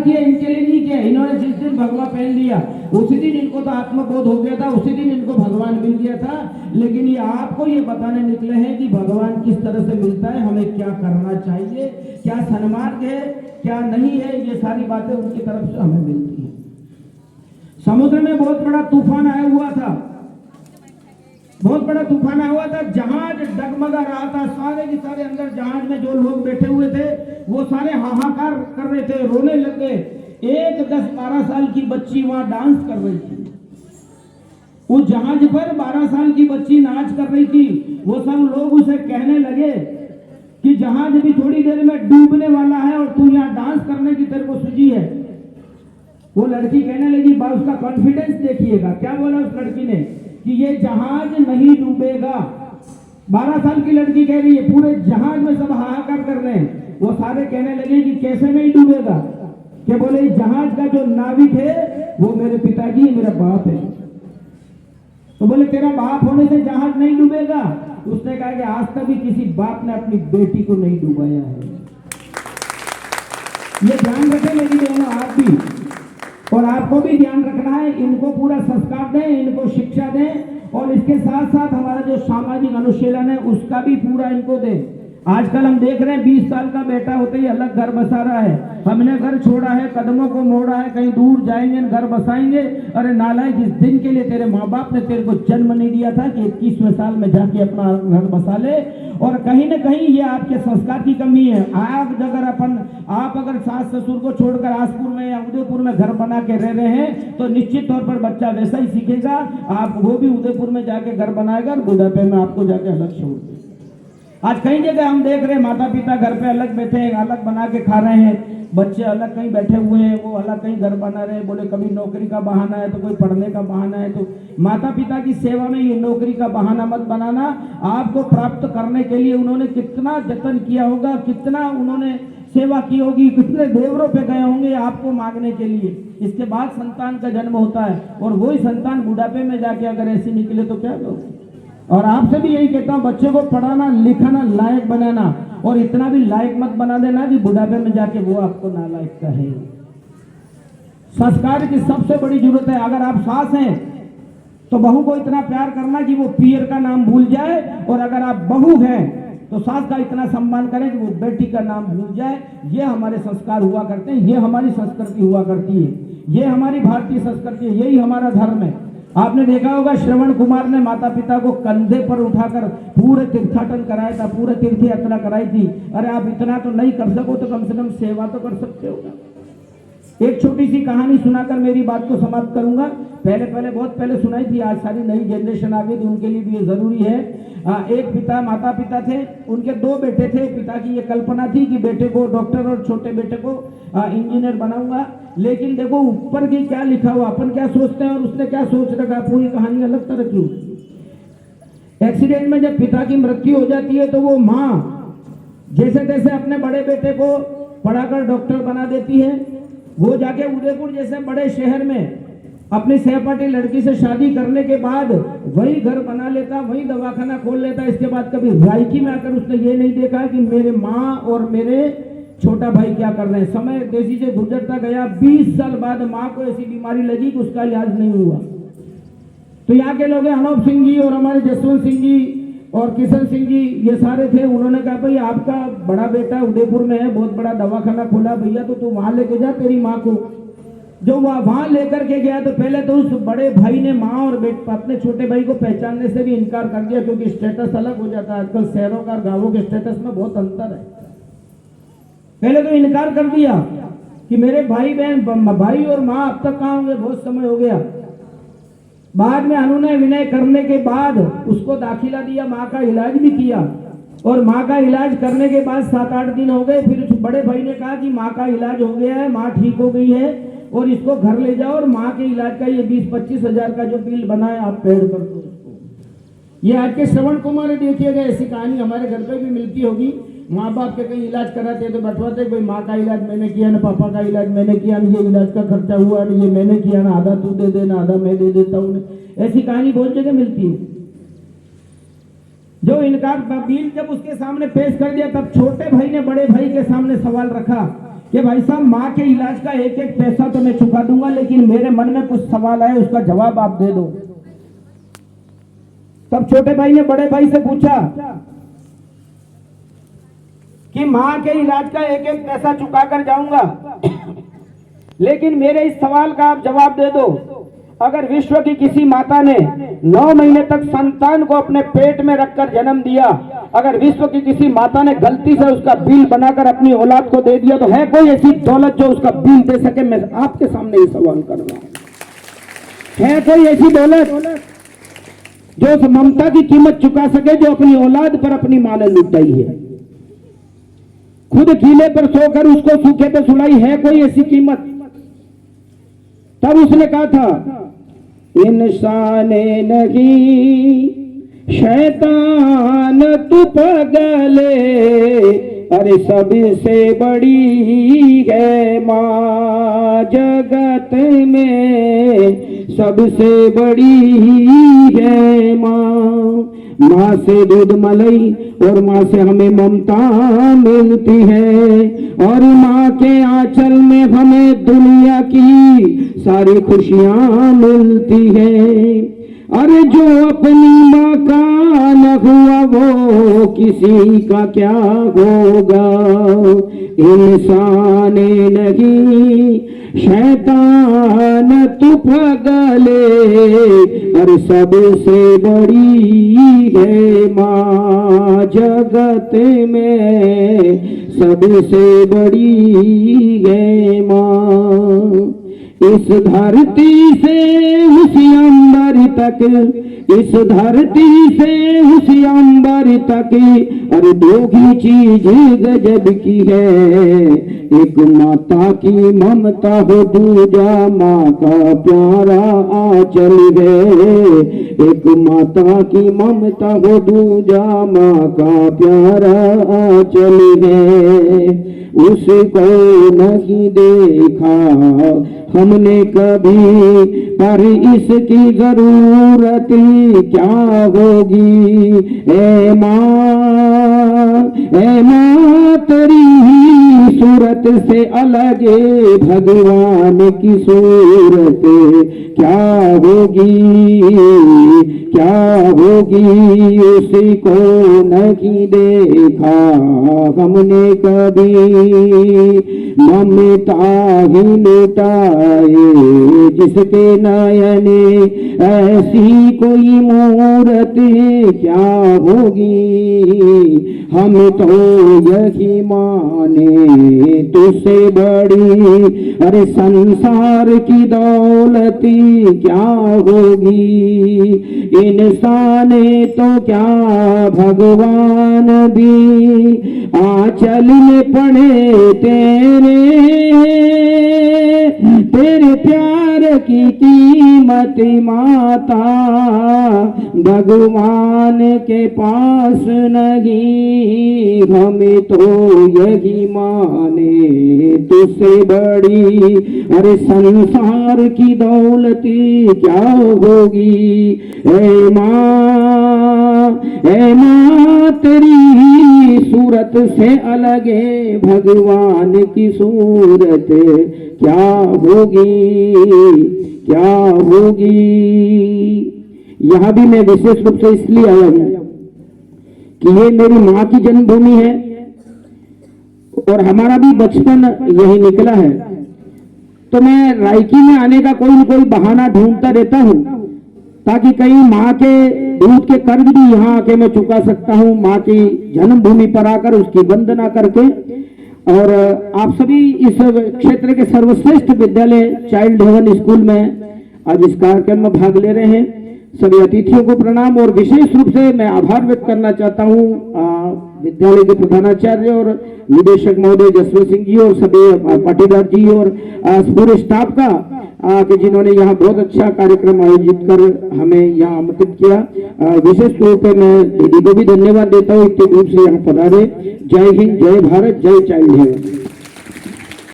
किया इनके लिए नहीं किया। इन्होंने जिस दिन भगवा पहन लिया उसी दिन इनको तो आत्मबोध हो गया था, उसी दिन इनको भगवान मिल गया था। लेकिन ये आपको ये बताने निकले हैं कि भगवान किस तरह से मिलता है, हमें क्या करना चाहिए, क्या सन्मार्ग है, क्या नहीं है, ये सारी बातें उनकी तरफ से हमें मिलती है। समुद्र में बहुत बड़ा तूफान आया हुआ था, बहुत बड़ा तूफान आया हुआ था, जहाज डगमगा रहा था, सारे के सारे अंदर जहाज में जो लोग बैठे हुए थे वो सारे हाहाकार कर रहे थे, रोने लग गए। एक 10-12 साल की बच्ची वहां डांस कर रही थी, उस जहाज पर 12 साल की बच्ची नाच कर रही थी। वो सब लोग उसे कहने लगे कि जहाज भी थोड़ी देर में डूबने वाला है और तू यहाँ डांस करने की तेरे को सूझी है। वो लड़की कहने लगी, उसका कॉन्फिडेंस देखिएगा, क्या बोला उस लड़की ने कि ये जहाज नहीं डूबेगा। 12 साल की लड़की कह रही है, पूरे जहाज में सब हाहाकार कर रहे हैं। वो सारे कहने लगे कि कैसे नहीं डूबेगा, क्या बोले जहाज का जो नाविक है वो मेरे पिताजी, मेरा बाप है। तो बोले तेरा बाप होने से जहाज नहीं डूबेगा। उसने कहा कि आज तक भी किसी बाप ने अपनी बेटी को नहीं डुबाया है। ये ध्यान रखें मेरी बहनों, आप भी और आपको भी ध्यान रखना है। इनको पूरा संस्कार दें, इनको शिक्षा दें और इसके साथ साथ हमारा जो सामाजिक अनुशीलन है उसका भी पूरा इनको दें। आजकल हम देख रहे हैं 20 साल का बेटा होते ही अलग घर बसा रहा है, हमने घर छोड़ा है, कदमों को मोड़ा है, कहीं दूर जाएंगे घर बसाएंगे। अरे नालायक, जिस दिन के लिए तेरे माँ बाप ने तेरे को जन्म नहीं दिया था कि 21वें साल में जाके अपना घर बसा ले। और कहीं ना कहीं ये आपके संस्कार की कमी है। आप अगर सास ससुर को छोड़कर आसपुर में या उदयपुर में घर बना के रह रहे हैं तो निश्चित तौर पर बच्चा वैसा ही सीखेगा। आप वो भी उदयपुर में जाके घर बनाएगा और बुढ़ापे में आपको जाके अलग छोड़ देगा। आज कई जगह हम देख रहे हैं माता पिता घर पे अलग बैठे हैं, अलग बना के खा रहे हैं, बच्चे अलग कहीं बैठे हुए हैं, वो अलग कहीं घर बना रहे हैं। बोले कभी नौकरी का बहाना है तो कोई पढ़ने का बहाना है। तो माता पिता की सेवा में ये नौकरी का बहाना मत बनाना। आपको प्राप्त करने के लिए उन्होंने कितना जतन किया होगा, कितना उन्होंने सेवा की होगी, कितने देवरों पे गए होंगे आपको मांगने के लिए। इसके बाद संतान का जन्म होता है और वही संतान बुढ़ापे में जाके अगर ऐसी निकले तो क्या करोगे। और आपसे भी यही कहता हूं, बच्चे को पढ़ाना लिखाना लायक बनाना, और इतना भी लायक मत बना देना कि बुढ़ापे में जाके वो आपको नालायक कहे। संस्कार की सबसे बड़ी जरूरत है। अगर आप सास हैं तो बहू को इतना प्यार करना कि वो पियर का नाम भूल जाए, और अगर आप बहू हैं तो सास का इतना सम्मान करें कि वो बेटी का नाम भूल जाए। ये हमारे संस्कार हुआ करते हैं, ये हमारी संस्कृति हुआ करती है, ये हमारी भारतीय संस्कृति है, यही हमारा धर्म है। आपने देखा होगा श्रवण कुमार ने माता पिता को कंधे पर उठाकर पूरे तीर्थाटन कराया था, पूरे तीर्थ यात्रा कराई थी। अरे आप इतना तो नहीं कर सको तो कम से कम सेवा तो कर सकते हो ना। एक छोटी सी कहानी सुनाकर मेरी बात को समाप्त करूंगा। बहुत पहले सुनाई थी, आज सारी नई जनरेशन आ गई थी, उनके लिए भी ये जरूरी है। एक माता पिता थे, उनके 2 बेटे थे। पिता की ये कल्पना थी कि बेटे को डॉक्टर और छोटे बेटे को इंजीनियर बनाऊंगा। लेकिन देखो ऊपर की क्या लिखा हुआ, अपन क्या सोचते हैं और उसने क्या सोच रखा, पूरी कहानी अलग तरह की। एक्सीडेंट में जब पिता की मृत्यु हो जाती है तो वो माँ जैसे तैसे अपने बड़े बेटे को पढ़ाकर डॉक्टर बना देती है। वो जाके उदयपुर जैसे बड़े शहर में अपनी सहपाठी लड़की से शादी करने के बाद वही घर बना लेता, वही दवाखाना खोल लेता। इसके बाद कभी रायकी में आकर उसने ये नहीं देखा कि मेरे माँ और मेरे छोटा भाई क्या कर रहे हैं। समय तेजी से गुजरता गया। 20 साल बाद माँ को ऐसी बीमारी लगी कि उसका इलाज नहीं हुआ। तो यहाँ के लोग अनूप सिंह जी और हमारे जसवंत सिंह जी और किशन सिंह जी, ये सारे थे। उन्होंने कहा भाई आपका बड़ा बेटा उदयपुर में है, बहुत बड़ा दवाखाना खोला, भैया तो तू वहां लेके जा तेरी माँ को। जो वहां लेकर के गया तो पहले तो उस बड़े भाई ने माँ और अपने छोटे भाई को पहचानने से भी इनकार कर दिया, क्योंकि स्टेटस अलग हो जाता है। आजकल शहरों का गांवों के स्टेटस में बहुत अंतर है। पहले तो इनकार कर दिया कि मेरे भाई और माँ अब तक कहाँ होंगे, बहुत समय हो गया। बाद में अनुनय विनय करने के बाद उसको दाखिला दिया, माँ का इलाज भी किया। और माँ का इलाज करने के बाद 7-8 दिन हो गए। फिर उस बड़े भाई ने कहा कि माँ का इलाज हो गया है, माँ ठीक हो गई है और इसको घर ले जाओ और माँ के इलाज का ये 20-25 हजार का जो बिल बना है आप पेड कर दो उसको। ये आज के श्रवण कुमार ने देखिएगा, ऐसी कहानी हमारे घर पे भी मिलती होगी। माँ बाप के कहीं इलाज कराते तो बटवाते भाई माँ का इलाज मैंने किया ना, पापा का इलाज मैंने किया ना, ये इलाज का खर्चा हुआ ना, ये मैंने किया ना, आधा तू दे देना आधा मैं दे देता हूँ। ऐसी कहानी बहुत जगह मिलती है। जो इनकार बिल जब उसके सामने पेश कर दिया तब छोटे भाई ने बड़े भाई के सामने सवाल रखा कि भाई साहब माँ के इलाज का एक एक पैसा तो मैं चुका दूंगा, लेकिन मेरे मन में कुछ सवाल आए, उसका जवाब आप दे दो। तब छोटे भाई ने बड़े भाई से पूछा कि माँ के इलाज का एक एक पैसा चुका कर जाऊंगा, लेकिन मेरे इस सवाल का आप जवाब दे दो। अगर विश्व की किसी माता ने 9 महीने तक संतान को अपने पेट में रखकर जन्म दिया, अगर विश्व की किसी माता ने गलती से उसका बिल बनाकर अपनी औलाद को दे दिया, तो है कोई ऐसी दौलत जो उसका बिल दे सके? मैं आपके सामने ये सवाल कर रहा हूं। है कोई ऐसी दौलत जो उस ममता की कीमत चुका सके जो अपनी औलाद पर अपनी मां ने लुटाई है? खुद कीले पर सोकर उसको सूखे पे सुलाई, है कोई ऐसी कीमत? तब उसने कहा था, इंसान नहीं शैतान तू पगले, अरे सबसे बड़ी है माँ जगत में, सबसे बड़ी है माँ। माँ से दूध मलाई और माँ से हमें ममता मिलती है, और माँ के आंचल में हमें दुनिया की सारी खुशियाँ मिलती है। अरे जो अपनी माँ का न हुआ वो किसी का क्या होगा? इंसान नहीं शैतान तू पगले, अरे सबसे बड़ी है माँ जगत में, सबसे बड़ी है माँ। इस धरती से उस अंबर तक, इस धरती से उस अंबर तक, अरे दो ही चीज गजब की है, एक माता की ममता हो, दूजा माँ का प्यारा आंचल है। एक माता की ममता हो, दूजा माँ का प्यारा आंचल है। उसको नहीं देखा हमने कभी, पर इसकी जरूरत क्या होगी? ए माँ तेरी सूरत से अलग भगवान की सूरत क्या होगी? क्या होगी? उसको नहीं देखा हमने कभी, ममता ही लुटाए जिसके नयने, ऐसी कोई मूरत क्या होगी? हम तो यही माने तुझसे बड़ी, अरे संसार की दौलत क्या होगी? इंसान तो क्या भगवान भी आंचल में पड़े तेरे, तेरे प्यार की कीमत माता भगवान के पास नहीं। हमें तो यही माने तुझसे बड़ी, अरे संसार की दौलत क्या होगी? ए माँ तेरी सूरत से अलग है भगवान की सूरत क्या होगी? क्या होगी? यहां भी मैं विशेष रूप से इसलिए आया हूं कि ये मेरी माँ की जन्मभूमि है और हमारा भी बचपन यही निकला है। तो मैं रायकी में आने का कोई न कोई बहाना ढूंढता रहता हूं ताकि कहीं माँ के दूध के कर्ज भी यहाँ आके मैं चुका सकता हूँ, माँ की जन्मभूमि पर आकर उसकी वंदना करके। और आप सभी इस क्षेत्र के सर्वश्रेष्ठ विद्यालय चाइल्ड हेवन स्कूल में आज इस कार्यक्रम में भाग ले रहे हैं। सभी अतिथियों को प्रणाम और विशेष रूप से मैं आभार व्यक्त करना चाहता हूँ विद्यालय के प्रधानाचार्य और निदेशक महोदय जसवंत सिंह जी और सभी पाटीदार जी और पूरे स्टाफ का कि जिन्होंने यहाँ बहुत अच्छा कार्यक्रम आयोजित कर हमें यहाँ आमंत्रित किया। विशेष तौर पर मैं दीदी को भी धन्यवाद देता हूँ इतने रूप से यहाँ पधारे। जय हिंद, जय भारत, जय चाइल्ड हेवन।